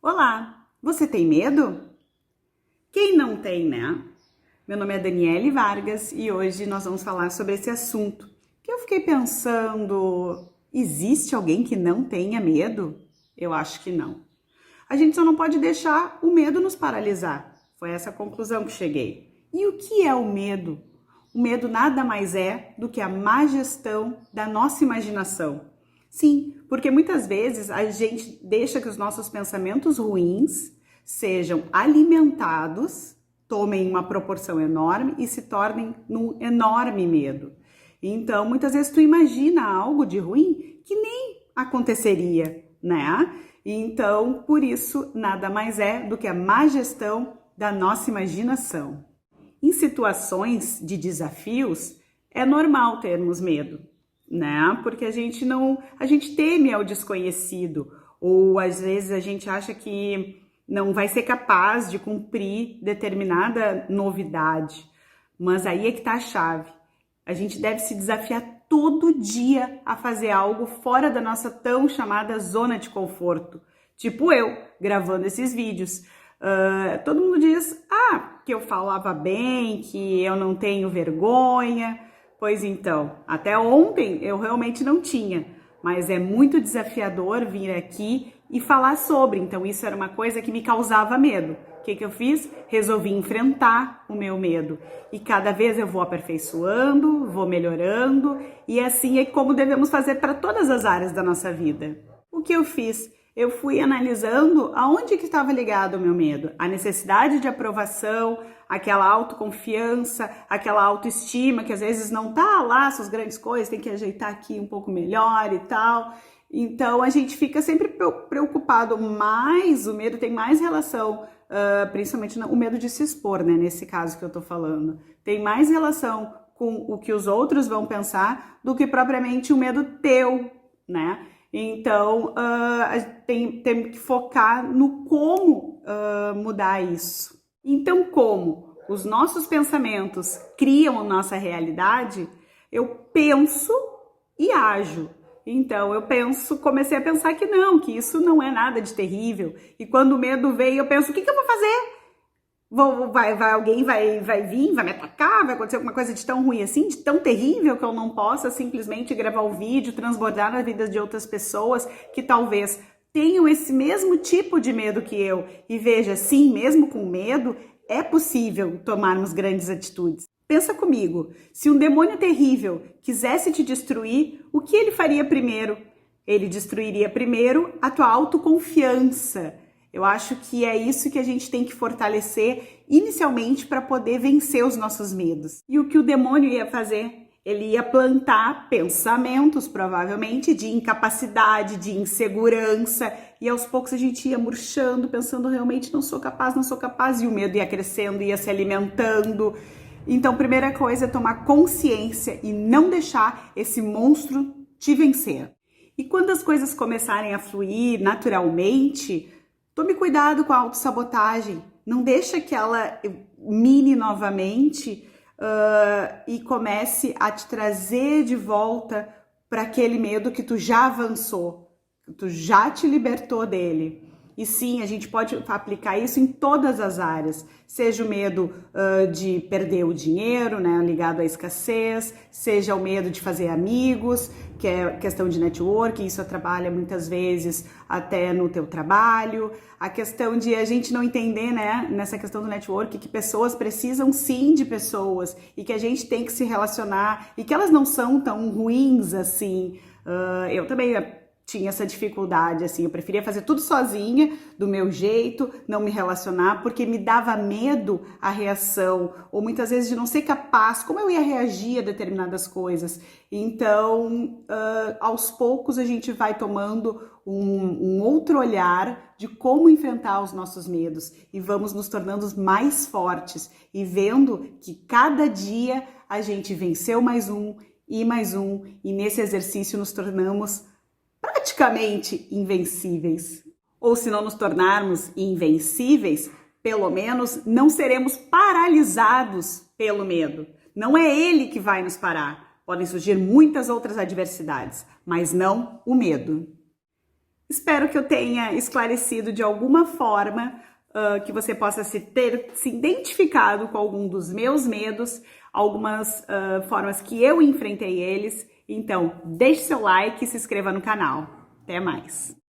Olá, você tem medo? Quem não tem, né? Meu nome é Daniele Vargas e hoje nós vamos falar sobre esse assunto que eu fiquei pensando, existe alguém que não tenha medo? Eu acho que não. A gente só não pode deixar o medo nos paralisar. Foi essa a conclusão que cheguei. E o que é o medo? O medo nada mais é do que a má gestão da nossa imaginação. Sim, porque muitas vezes a gente deixa que os nossos pensamentos ruins sejam alimentados, tomem uma proporção enorme e se tornem num enorme medo. Então, muitas vezes tu imagina algo de ruim que nem aconteceria, né? Então, por isso, nada mais é do que a má gestão da nossa imaginação. Em situações de desafios, é normal termos medo, né? Porque a gente teme ao desconhecido, ou às vezes a gente acha que não vai ser capaz de cumprir determinada novidade. Mas aí é que tá a chave. A gente deve se desafiar todo dia a fazer algo fora da nossa tão chamada zona de conforto. Tipo eu, gravando esses vídeos. Todo mundo diz, que eu falava bem, que eu não tenho vergonha. Pois então, até ontem eu realmente não tinha, mas é muito desafiador vir aqui e falar sobre. Então isso era uma coisa que me causava medo. O que eu fiz? Resolvi enfrentar o meu medo. E cada vez eu vou aperfeiçoando, vou melhorando, e assim é como devemos fazer para todas as áreas da nossa vida. O que eu fiz? Eu fui analisando aonde que estava ligado o meu medo. A necessidade de aprovação, aquela autoconfiança, aquela autoestima que às vezes não tá lá essas grandes coisas, tem que ajeitar aqui um pouco melhor e tal. Então a gente fica sempre preocupado, mas o medo tem mais relação, principalmente o medo de se expor, né? Nesse caso que eu tô falando, tem mais relação com o que os outros vão pensar do que propriamente o medo teu, né? Então, tem que focar no como mudar isso. Então, como os nossos pensamentos criam a nossa realidade, eu penso e ajo. Então, comecei a pensar que não, que isso não é nada de terrível. E quando o medo veio, eu penso, o que eu vou fazer? Alguém vai vir, vai me atacar, vai acontecer alguma coisa de tão ruim assim, de tão terrível que eu não possa simplesmente gravar o vídeo, transbordar na vida de outras pessoas que talvez tenham esse mesmo tipo de medo que eu. E veja, sim, mesmo com medo, é possível tomarmos grandes atitudes. Pensa comigo, se um demônio terrível quisesse te destruir, o que ele faria primeiro? Ele destruiria primeiro a tua autoconfiança. Eu acho que é isso que a gente tem que fortalecer inicialmente para poder vencer os nossos medos. E o que o demônio ia fazer? Ele ia plantar pensamentos, provavelmente, de incapacidade, de insegurança, e aos poucos a gente ia murchando, pensando realmente não sou capaz, e o medo ia crescendo, ia se alimentando. Então, primeira coisa é tomar consciência e não deixar esse monstro te vencer. E quando as coisas começarem a fluir naturalmente, tome cuidado com a autossabotagem, não deixa que ela mine novamente e comece a te trazer de volta para aquele medo que tu já avançou, que tu já te libertou dele. E sim, a gente pode aplicar isso em todas as áreas, seja o medo de perder o dinheiro, né, ligado à escassez, seja o medo de fazer amigos, que é questão de network, isso trabalha muitas vezes até no teu trabalho, a questão de a gente não entender, né, nessa questão do network, que pessoas precisam sim de pessoas e que a gente tem que se relacionar e que elas não são tão ruins assim. Eu também tinha essa dificuldade, assim, eu preferia fazer tudo sozinha, do meu jeito, não me relacionar, porque me dava medo a reação, ou muitas vezes de não ser capaz, como eu ia reagir a determinadas coisas. Então, aos poucos a gente vai tomando um outro olhar de como enfrentar os nossos medos e vamos nos tornando mais fortes e vendo que cada dia a gente venceu mais um, e nesse exercício nos tornamos praticamente invencíveis. Ou se não nos tornarmos invencíveis, pelo menos não seremos paralisados pelo medo. Não é ele que vai nos parar. Podem surgir muitas outras adversidades, mas não o medo. Espero que eu tenha esclarecido de alguma forma, que você possa ter se identificado com algum dos meus medos, algumas formas que eu enfrentei eles. Então, deixe seu like e se inscreva no canal. Até mais!